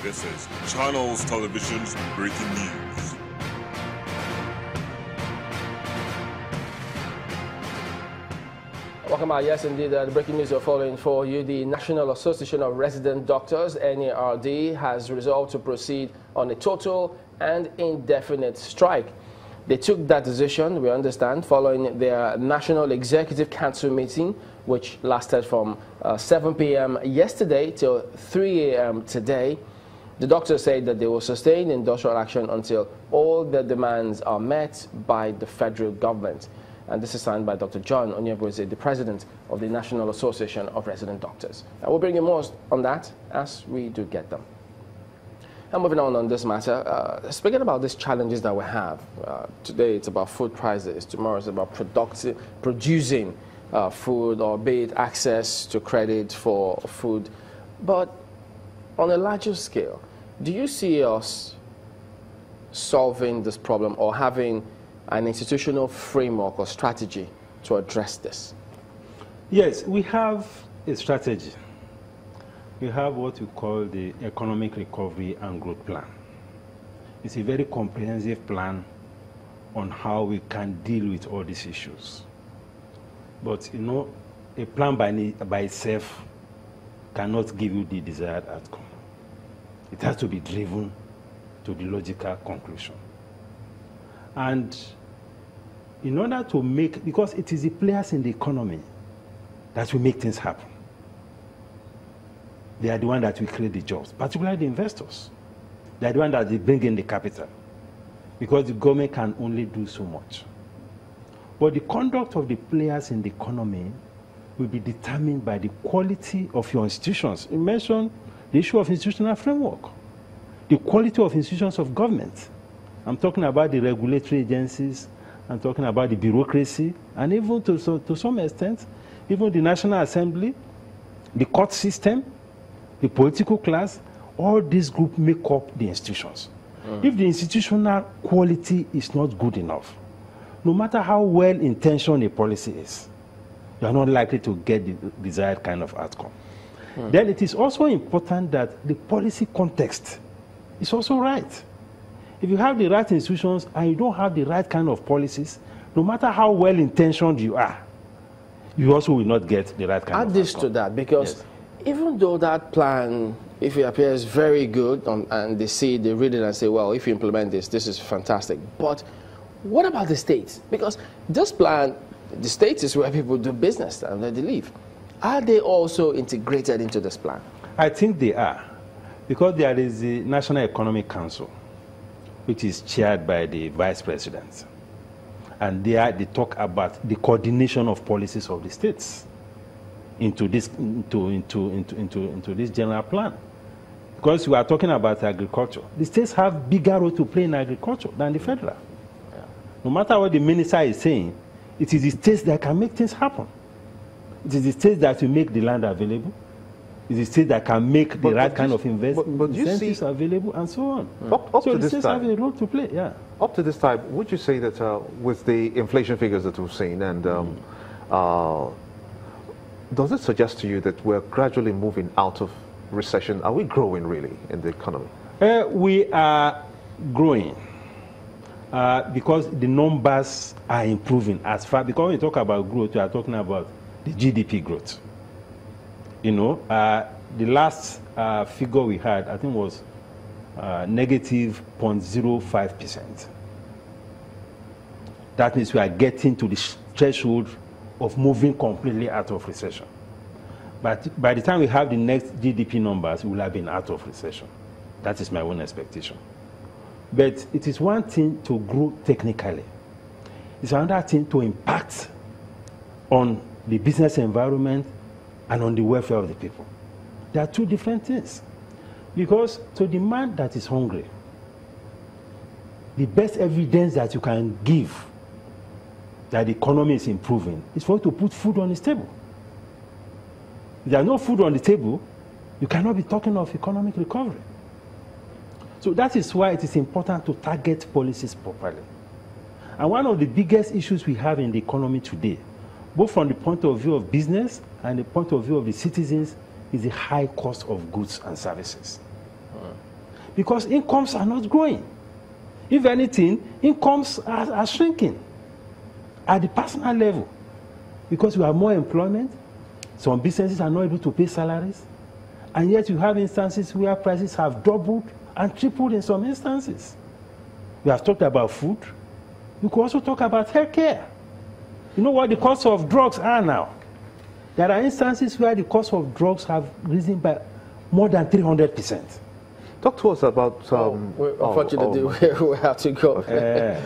This is Channels Television's breaking news. Welcome back. Yes, indeed, the breaking news you're following for you. The National Association of Resident Doctors, NARD, has resolved to proceed on a total and indefinite strike. They took that decision, we understand, following their National Executive Council meeting, which lasted from 7 p.m. yesterday till 3 a.m. today. The doctors said that they will sustain industrial action until all their demands are met by the federal government. And this is signed by Dr. John Onyebueze, the president of the National Association of Resident Doctors. And we'll bring you more on that as we do get them. And moving on this matter, speaking about these challenges that we have, today it's about food prices, tomorrow it's about producing food, or be it access to credit for food. But on a larger scale, do you see us solving this problem or having an institutional framework or strategy to address this? Yes, we have a strategy. We have what we call the Economic Recovery and Growth Plan. It's a very comprehensive plan on how we can deal with all these issues. But, you know, a plan by itself cannot give you the desired outcome. It has to be driven to the logical conclusion. And in order to make, because it is the players in the economy that will make things happen. They are the ones that will create the jobs, particularly the investors. They are the ones that they bring in the capital, because the government can only do so much. But the conduct of the players in the economy will be determined by the quality of your institutions. You mentioned the issue of institutional framework, the quality of institutions of government. I'm talking about the regulatory agencies, I'm talking about the bureaucracy, and even to some extent, even the National Assembly, the court system, the political class. All these groups make up the institutions. If the institutional quality is not good enough, no matter how well-intentioned a policy is, you are not likely to get the desired kind of outcome. Then it is also important that the policy context is also right. If you have the right institutions and you don't have the right kind of policies, no matter how well-intentioned you are, you also will not get the right kind of outcome. Add this to that, because even though that plan, if it appears very good, and they read it and say, well, if you implement this, this is fantastic. But what about the states? Because this plan, the states is where people do business and where they live. Are they also integrated into this plan? I think they are, because there is the National Economic Council, which is chaired by the Vice President. And there they talk about the coordination of policies of the states into this general plan. Because we are talking about agriculture. The states have bigger role to play in agriculture than the federal. No matter what the minister is saying, it is the states that can make things happen. It is the states that will make the land available. It is the states that can make the right kind of incentives available, and so on. Up so to the this states time, have a role to play, yeah. Up to this time, would you say that with the inflation figures that we've seen, and does it suggest to you that we're gradually moving out of recession? Are we growing really in the economy? We are growing because the numbers are improving as far. Because when we talk about growth, we are talking about the GDP growth. You know, the last figure we had, I think, was negative 0.05%. That means we are getting to the threshold of moving completely out of recession. But by the time we have the next GDP numbers, we will have been out of recession. That is my own expectation. But it is one thing to grow technically. It's another thing to impact on the business environment and on the welfare of the people. There are two different things. Because to the man that is hungry, the best evidence that you can give that the economy is improving is for you to put food on his table. If there is no food on the table, you cannot be talking of economic recovery. So that is why it is important to target policies properly. And one of the biggest issues we have in the economy today, both from the point of view of business and the point of view of the citizens, is the high cost of goods and services. Because incomes are not growing. If anything, incomes are shrinking at the personal level. Because you have more employment, some businesses are not able to pay salaries, and yet you have instances where prices have doubled and tripled in some instances. We have talked about food. We could also talk about healthcare. You know what the cost of drugs are now? There are instances where the cost of drugs have risen by more than 300%. Talk to us about... unfortunately, we have to go.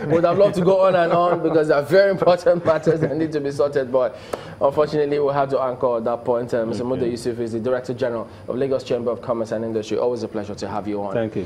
Would have loved to go on and on because there are very important matters that need to be sorted, but unfortunately, we'll have to anchor at that point. Mr. Mude Yusuf is the Director General of Lagos Chamber of Commerce and Industry. Always a pleasure to have you on. Thank you.